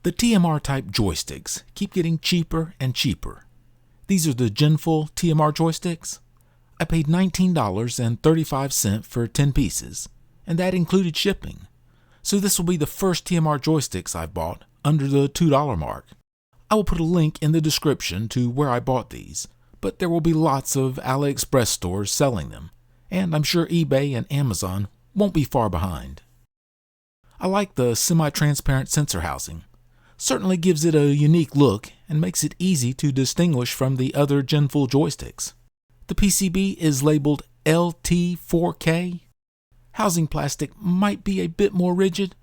The TMR type joysticks keep getting cheaper and cheaper. These are the Ginfull TMR joysticks. I paid $19.35 for 10 pieces, and that included shipping. So this will be the first TMR joysticks I've bought under the $2 mark. I will put a link in the description to where I bought these, but there will be lots of AliExpress stores selling them, and I'm sure eBay and Amazon won't be far behind. I like the semi-transparent sensor housing. Certainly gives it a unique look and makes it easy to distinguish from the other Ginfull joysticks. The PCB is labeled LT4K. Housing plastic might be a bit more rigid,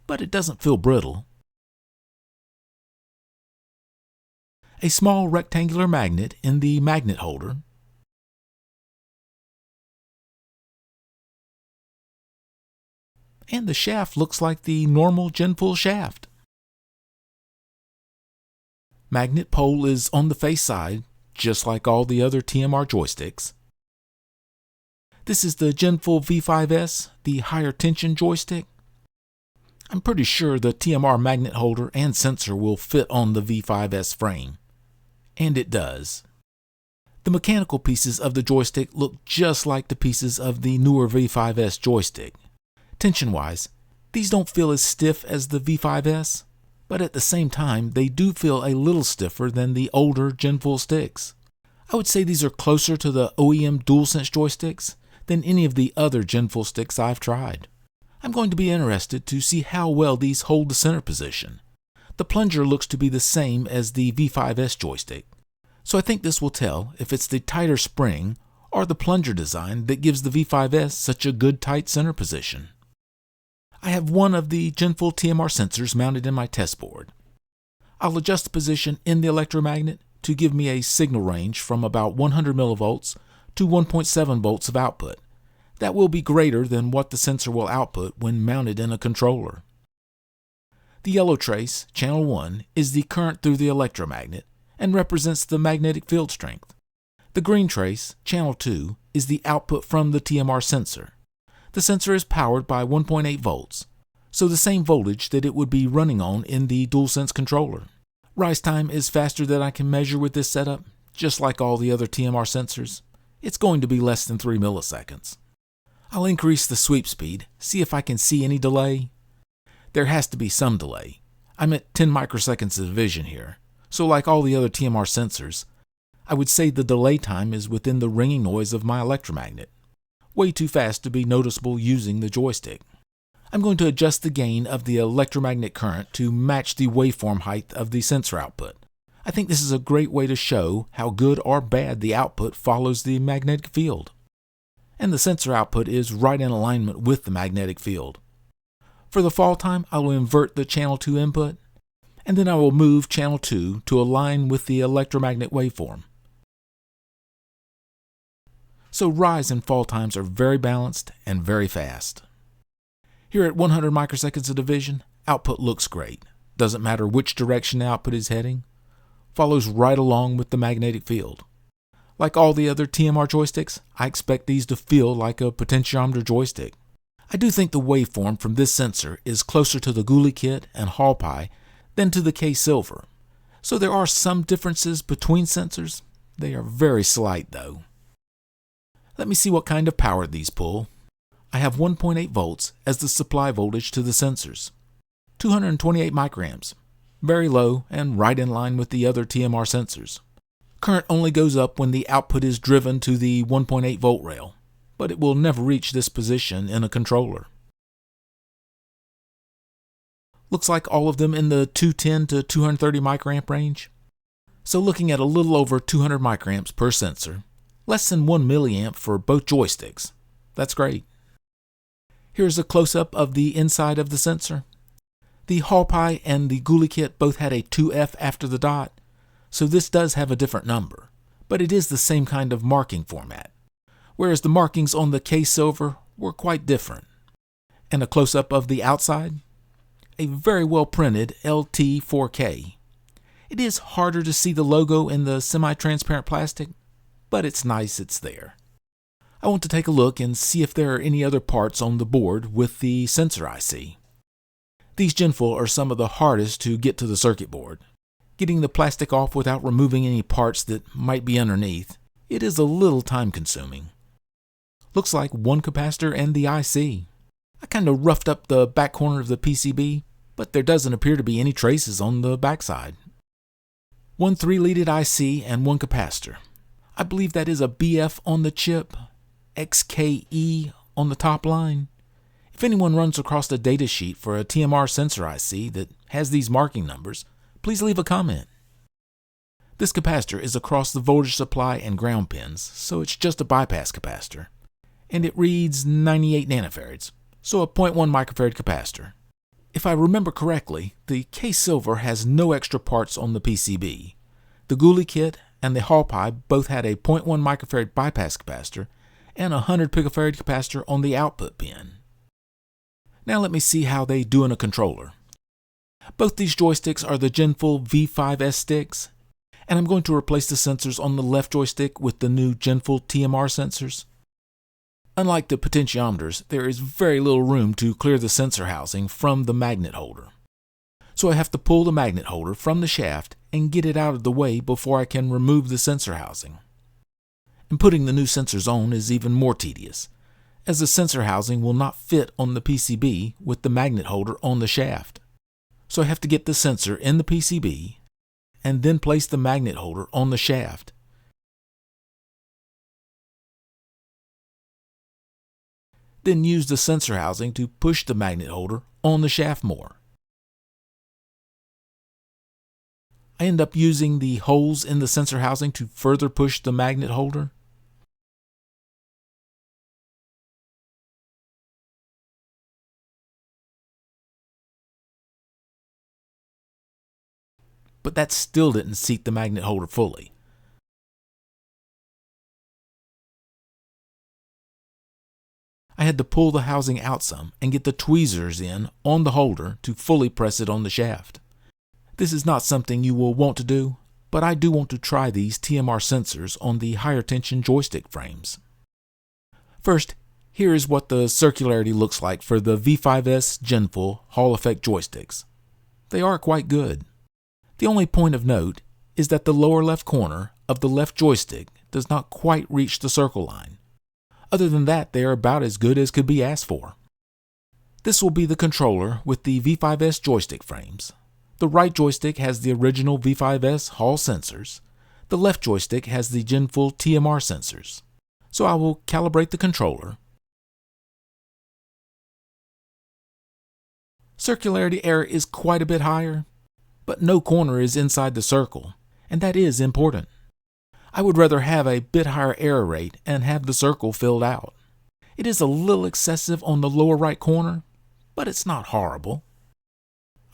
but it doesn't feel brittle. A small rectangular magnet in the magnet holder. And the shaft looks like the normal Ginfull shaft. Magnet pole is on the face side, just like all the other TMR joysticks. This is the Ginfull V5S, the higher tension joystick. I'm pretty sure the TMR magnet holder and sensor will fit on the V5S frame. And it does. The mechanical pieces of the joystick look just like the pieces of the newer V5S joystick. Tension-wise, these don't feel as stiff as the V5S, but at the same time, they do feel a little stiffer than the older Ginfull sticks. I would say these are closer to the OEM DualSense joysticks than any of the other Ginfull sticks I've tried. I'm going to be interested to see how well these hold the center position. The plunger looks to be the same as the V5S joystick, so I think this will tell if it's the tighter spring or the plunger design that gives the V5S such a good tight center position. I have one of the Ginfull TMR sensors mounted in my test board. I'll adjust the position in the electromagnet to give me a signal range from about 100 millivolts to 1.7 volts of output. That will be greater than what the sensor will output when mounted in a controller. The yellow trace, channel 1, is the current through the electromagnet and represents the magnetic field strength. The green trace, channel 2, is the output from the TMR sensor. The sensor is powered by 1.8 volts, so the same voltage that it would be running on in the DualSense controller. Rise time is faster than I can measure with this setup, just like all the other TMR sensors. It's going to be less than 3 milliseconds. I'll increase the sweep speed, see if I can see any delay. There has to be some delay. I'm at 10 microseconds of vision here, so like all the other TMR sensors, I would say the delay time is within the ringing noise of my electromagnet. Way too fast to be noticeable using the joystick. I'm going to adjust the gain of the electromagnet current to match the waveform height of the sensor output. I think this is a great way to show how good or bad the output follows the magnetic field. And the sensor output is right in alignment with the magnetic field. For the fall time, I will invert the channel 2 input, and then I will move channel 2 to align with the electromagnet waveform. So rise and fall times are very balanced and very fast. Here at 100 microseconds of division, output looks great. Doesn't matter which direction the output is heading. Follows right along with the magnetic field. Like all the other TMR joysticks, I expect these to feel like a potentiometer joystick. I do think the waveform from this sensor is closer to the GUI kit and Hall Pie than to the K-Silver. So there are some differences between sensors. They are very slight though. Let me see what kind of power these pull. I have 1.8 volts as the supply voltage to the sensors. 228 microamps, very low and right in line with the other TMR sensors. Current only goes up when the output is driven to the 1.8 volt rail, but it will never reach this position in a controller. Looks like all of them in the 210 to 230 microamp range. So looking at a little over 200 microamps per sensor, less than 1 milliamp for both joysticks. That's great. Here's a close-up of the inside of the sensor. The Hall Pie and the GUI kit both had a 2F after the dot, so this does have a different number, but it is the same kind of marking format, whereas the markings on the K-Silver were quite different. And a close-up of the outside. A very well printed LT4K. It is harder to see the logo in the semi-transparent plastic, but it's nice it's there. I want to take a look and see if there are any other parts on the board with the sensor IC. These Ginfull are some of the hardest to get to the circuit board. Getting the plastic off without removing any parts that might be underneath, it is a little time consuming. Looks like one capacitor and the IC. I kind of roughed up the back corner of the PCB, but there doesn't appear to be any traces on the backside. One 3-leaded IC and one capacitor. I believe that is a BF on the chip, XKE on the top line. If anyone runs across the datasheet for a TMR sensor IC that has these marking numbers, please leave a comment. This capacitor is across the voltage supply and ground pins, so it's just a bypass capacitor. And it reads 98 nanofarads, so a 0.1 microfarad capacitor. If I remember correctly, the K-Silver has no extra parts on the PCB. The Ghoulie kit and the Hall Pie both had a 0.1 microfarad bypass capacitor and a 100 picofarad capacitor on the output pin. Now let me see how they do in a controller. Both these joysticks are the Ginfull V5S sticks, and I'm going to replace the sensors on the left joystick with the new Ginfull TMR sensors. Unlike the potentiometers, there is very little room to clear the sensor housing from the magnet holder. So I have to pull the magnet holder from the shaft and get it out of the way before I can remove the sensor housing. And putting the new sensors on is even more tedious, as the sensor housing will not fit on the PCB with the magnet holder on the shaft. So I have to get the sensor in the PCB and then place the magnet holder on the shaft. Then use the sensor housing to push the magnet holder on the shaft more. I end up using the holes in the sensor housing to further push the magnet holder. But that still didn't seat the magnet holder fully. I had to pull the housing out some and get the tweezers in on the holder to fully press it on the shaft. This is not something you will want to do, but I do want to try these TMR sensors on the higher tension joystick frames. First, here is what the circularity looks like for the V5S Ginfull Hall effect joysticks. They are quite good. The only point of note is that the lower left corner of the left joystick does not quite reach the circle line. Other than that, they are about as good as could be asked for. This will be the controller with the V5S joystick frames. The right joystick has the original V5S Hall sensors. The left joystick has the Ginfull TMR sensors. So I will calibrate the controller. Circularity error is quite a bit higher, but no corner is inside the circle, and that is important. I would rather have a bit higher error rate and have the circle filled out. It is a little excessive on the lower right corner, but it's not horrible.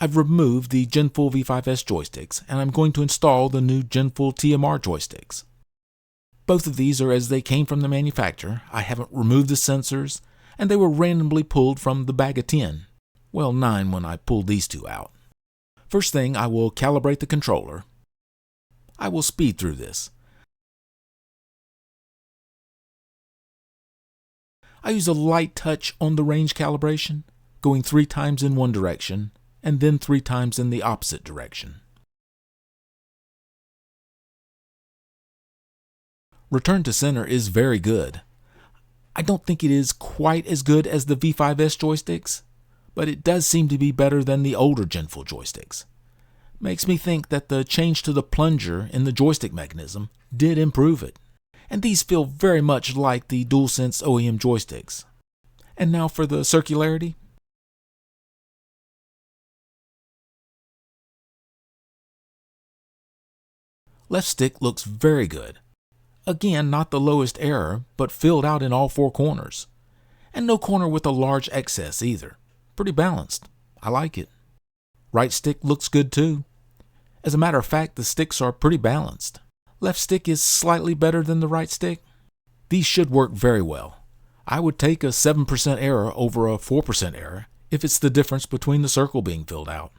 I've removed the Ginfull V5S joysticks, and I'm going to install the new Ginfull TMR joysticks. Both of these are as they came from the manufacturer. I haven't removed the sensors, and they were randomly pulled from the bag of 10. Well, 9 when I pulled these two out. First thing, I will calibrate the controller. I will speed through this. I use a light touch on the range calibration, going 3 times in one direction, and then 3 times in the opposite direction. Return to center is very good. I don't think it is quite as good as the V5S joysticks, but it does seem to be better than the older Ginfull joysticks. Makes me think that the change to the plunger in the joystick mechanism did improve it. And these feel very much like the DualSense OEM joysticks. And now for the circularity. Left stick looks very good. Again, not the lowest error, but filled out in all 4 corners. And no corner with a large excess either. Pretty balanced. I like it. Right stick looks good too. As a matter of fact, the sticks are pretty balanced. Left stick is slightly better than the right stick. These should work very well. I would take a 7% error over a 4% error if it's the difference between the circle being filled out.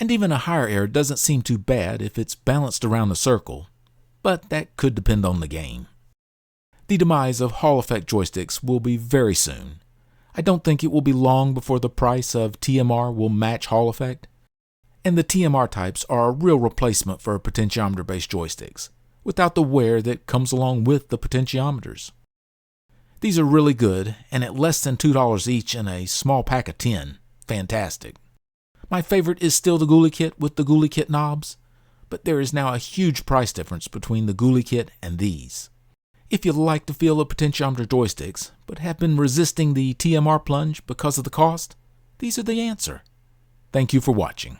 And even a higher error doesn't seem too bad if it's balanced around the circle, but that could depend on the game. The demise of Hall effect joysticks will be very soon. I don't think it will be long before the price of TMR will match Hall effect. And the TMR types are a real replacement for potentiometer-based joysticks, without the wear that comes along with the potentiometers. These are really good, and at less than $2 each in a small pack of 10, fantastic. My favorite is still the Ghoulie kit with the Ghoulie kit knobs, but there is now a huge price difference between the Ghoulie kit and these. If you like the feel of potentiometer joysticks, but have been resisting the TMR plunge because of the cost, these are the answer. Thank you for watching.